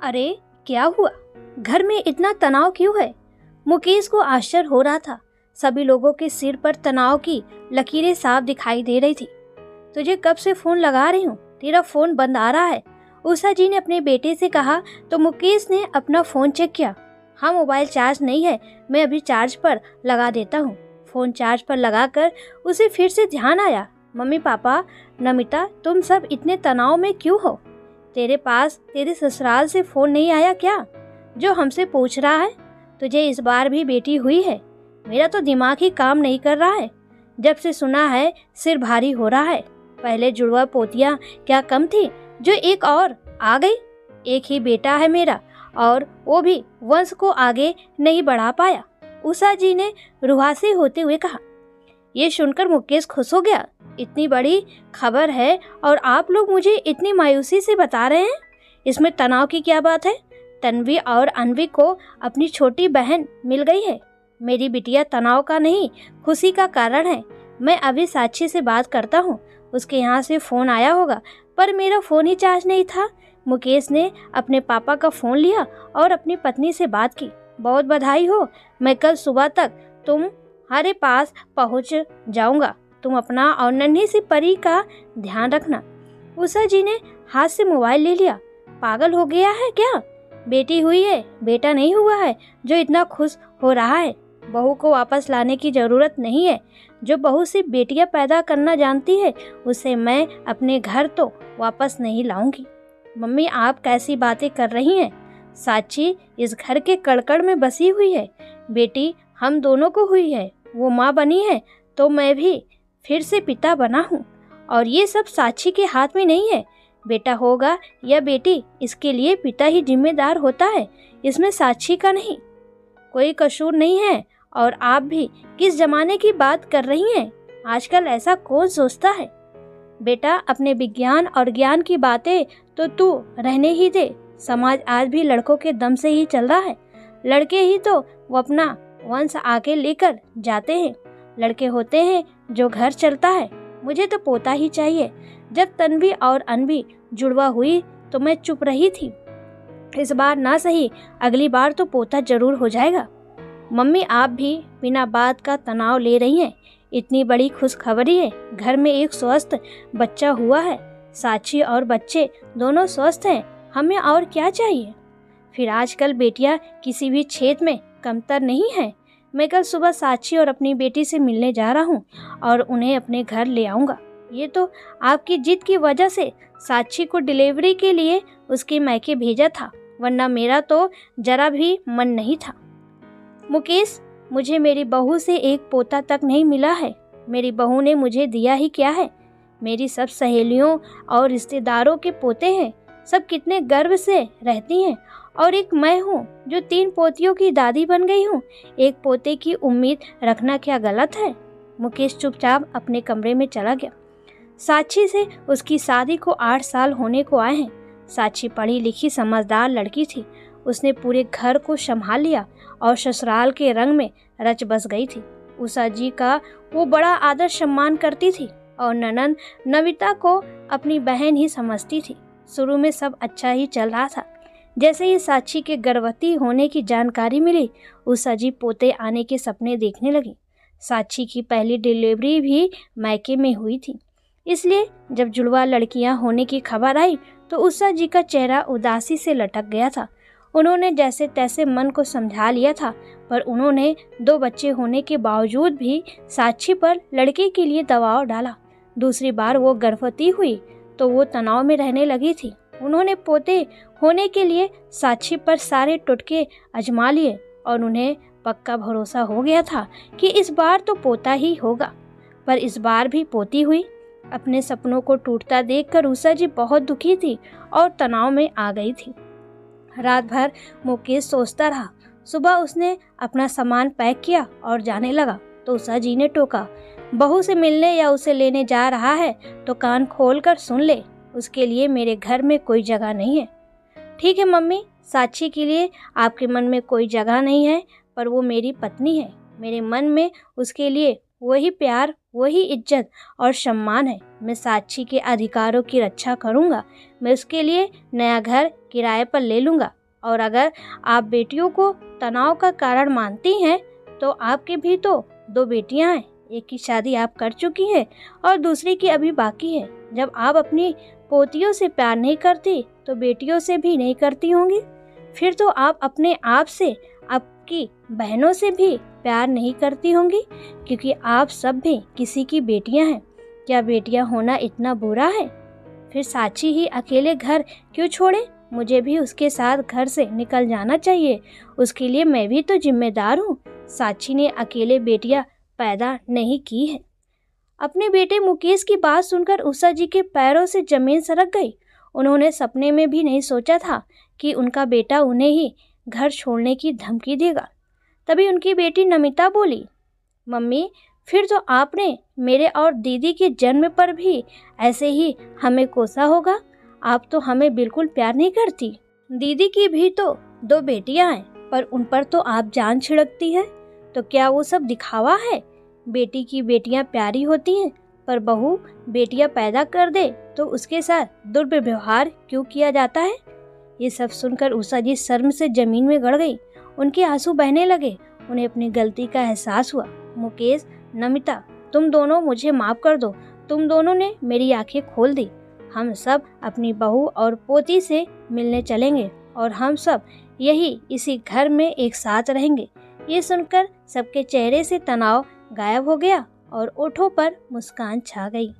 अरे क्या हुआ? घर में इतना तनाव क्यों है? मुकेश को आश्चर्य हो रहा था। सभी लोगों के सिर पर तनाव की लकीरें साफ दिखाई दे रही थी। तुझे कब से फोन लगा रही हूँ, तेरा फोन बंद आ रहा है, उषा जी ने अपने बेटे से कहा तो मुकेश ने अपना फोन चेक किया। हाँ, मोबाइल चार्ज नहीं है, मैं अभी चार्ज पर लगा देता हूँ। फोन चार्ज पर लगाकर उसे फिर से ध्यान आया। मम्मी पापा, नमिता, तुम सब इतने तनाव में क्यों हो? तेरे पास तेरे ससुराल से फोन नहीं आया क्या जो हमसे पूछ रहा है? तुझे इस बार भी बेटी हुई है? मेरा तो दिमाग ही काम नहीं कर रहा है। जब से सुना है सिर भारी हो रहा है। पहले जुड़वा पोतियां क्या कम थी जो एक और आ गई? एक ही बेटा है मेरा और वो भी वंश को आगे नहीं बढ़ा पाया, उषा जी ने रुहासे होते हुए कहा। ये सुनकर मुकेश खुश हो गया। इतनी बड़ी खबर है और आप लोग मुझे इतनी मायूसी से बता रहे हैं, इसमें तनाव की क्या बात है? तन्वी और अनवी को अपनी छोटी बहन मिल गई है। मेरी बिटिया तनाव का नहीं, खुशी का कारण है। मैं अभी साक्षी से बात करता हूँ, उसके यहाँ से फोन आया होगा, पर मेरा फोन ही चार्ज नहीं था। मुकेश ने अपने पापा का फोन लिया और अपनी पत्नी से बात की। बहुत बधाई हो, मैं कल सुबह तक तुम्हारे पास पहुँच जाऊंगा। तुम अपना और नन्ही सी परी का ध्यान रखना। उषा जी ने हाथ से मोबाइल ले लिया। पागल हो गया है क्या? बेटी हुई है, बेटा नहीं हुआ है जो इतना खुश हो रहा है। बहू को वापस लाने की जरूरत नहीं है। जो बहू से बेटियां पैदा करना जानती है उसे मैं अपने घर तो वापस नहीं लाऊंगी। मम्मी, आप कैसी बातें कर रही हैं? साक्षी इस घर के कड़कड़ में बसी हुई है। बेटी हम दोनों को हुई है। वो माँ बनी है तो मैं भी फिर से पिता बना हूँ, और ये सब साक्षी के हाथ में नहीं है। बेटा होगा या बेटी, इसके लिए पिता ही जिम्मेदार होता है, इसमें साक्षी का नहीं कोई कसूर नहीं है। और आप भी किस जमाने की बात कर रही हैं? आजकल ऐसा कौन सोचता है? बेटा, अपने विज्ञान और ज्ञान की बातें तो तू रहने ही दे। समाज आज भी लड़कों के दम से ही चल रहा है। लड़के ही तो वो अपना वंश आगे लेकर जाते हैं। लड़के होते हैं जो घर चलता है। मुझे तो पोता ही चाहिए। जब तन्वी और अनवी जुड़वा हुई तो मैं चुप रही थी। इस बार ना सही, अगली बार तो पोता जरूर हो जाएगा। मम्मी, आप भी बिना बात का तनाव ले रही हैं। इतनी बड़ी खुशखबरी है, घर में एक स्वस्थ बच्चा हुआ है। साक्षी और बच्चे दोनों स्वस्थ हैं, हमें और क्या चाहिए? फिर आजकल बेटियां किसी भी क्षेत्र में कमतर नहीं है। मैं कल सुबह साक्षी और अपनी बेटी से मिलने जा रहा हूँ और उन्हें अपने घर ले आऊँगा। ये तो आपकी जिद की वजह से साक्षी को डिलीवरी के लिए उसके मायके भेजा था, वरना मेरा तो जरा भी मन नहीं था। मुकेश, मुझे मेरी बहू से एक पोता तक नहीं मिला है। मेरी बहू ने मुझे दिया ही क्या है? मेरी सब सहेलियों और रिश्तेदारों के पोते हैं। सब कितने गर्व से रहती हैं, और एक मैं हूँ जो 3 पोतियों की दादी बन गई हूँ। एक पोते की उम्मीद रखना क्या गलत है? मुकेश चुपचाप अपने कमरे में चला गया। साक्षी से उसकी शादी को 8 साल होने को आए हैं। साक्षी पढ़ी लिखी समझदार लड़की थी। उसने पूरे घर को संभाल लिया और ससुराल के रंग में रच बस गई थी। उषा जी का वो बड़ा आदर सम्मान करती थी और ननंद नविता को अपनी बहन ही समझती थी। शुरू में सब अच्छा ही चल रहा था। जैसे ही साक्षी के गर्भवती होने की जानकारी मिली, उषा जी पोते आने के सपने देखने लगी। साक्षी की पहली डिलीवरी भी मायके में हुई थी, इसलिए जब जुड़वा लड़कियां होने की खबर आई तो उषा जी का चेहरा उदासी से लटक गया था। उन्होंने जैसे तैसे मन को समझा लिया था, पर उन्होंने 2 बच्चे होने के बावजूद भी साक्षी पर लड़के के लिए दबाव डाला। दूसरी बार वो गर्भवती हुई तो वो तनाव में रहने लगी थी। उन्होंने पोते होने के लिए साक्षी पर सारे टुटके आजमा लिए और उन्हें पक्का भरोसा हो गया था कि इस बार तो पोता ही होगा, पर इस बार भी पोती हुई। अपने सपनों को टूटता देखकर उषा जी बहुत दुखी थी और तनाव में आ गई थी। रात भर मुकेश सोचता रहा। सुबह उसने अपना सामान पैक किया और जाने लगा तो उषा जी ने टोका, बहू से मिलने या उसे लेने जा रहा है तो कान खोल कर सुन ले। उसके लिए मेरे घर में कोई जगह नहीं है। ठीक है मम्मी, साक्षी के लिए आपके मन में कोई जगह नहीं है, पर वो मेरी पत्नी है। मेरे मन में उसके लिए वही प्यार, वही इज्जत और सम्मान है। मैं साक्षी के अधिकारों की रक्षा करूँगा। मैं उसके लिए नया घर किराए पर ले लूँगा। और अगर आप बेटियों को तनाव का कारण मानती हैं तो आपके भी तो 2 बेटियां हैं। एक की शादी आप कर चुकी हैं और दूसरी की अभी बाकी है। जब आप अपनी पोतियों से प्यार नहीं करती तो बेटियों से भी नहीं करती होंगी। फिर तो आप अपने आप से, आपकी बहनों से भी प्यार नहीं करती होंगी, क्योंकि आप सब भी किसी की बेटियां हैं। क्या बेटियां होना इतना बुरा है? फिर साक्षी ही अकेले घर क्यों छोड़े? मुझे भी उसके साथ घर से निकल जाना चाहिए। उसके लिए मैं भी तो जिम्मेदार हूँ। साक्षी ने अकेले बेटियां पैदा नहीं की है। अपने बेटे मुकेश की बात सुनकर उषा जी के पैरों से जमीन सरक गई। उन्होंने सपने में भी नहीं सोचा था कि उनका बेटा उन्हें ही घर छोड़ने की धमकी देगा। तभी उनकी बेटी नमिता बोली, मम्मी, फिर तो आपने मेरे और दीदी के जन्म पर भी ऐसे ही हमें कोसा होगा। आप तो हमें बिल्कुल प्यार नहीं करती। दीदी की भी तो 2 बेटियां हैं, पर उन पर तो आप जान छिड़कती हैं। तो क्या वो सब दिखावा है? बेटी की बेटियां प्यारी होती हैं, पर बहू बेटियां पैदा कर दे तो उसके साथ दुर्व्यवहार क्यों किया जाता है? ये सब सुनकर उषा जी शर्म से जमीन में गड़ गई। उनके आंसू बहने लगे। उन्हें अपनी गलती का एहसास हुआ। मुकेश, नमिता, तुम दोनों मुझे माफ कर दो। तुम दोनों ने मेरी आंखें खोल दी। हम सब अपनी बहू और पोती से मिलने चलेंगे और हम सब इसी घर में एक साथ रहेंगे। ये सुनकर सबके चेहरे से तनाव गायब हो गया और ओठों पर मुस्कान छा गई।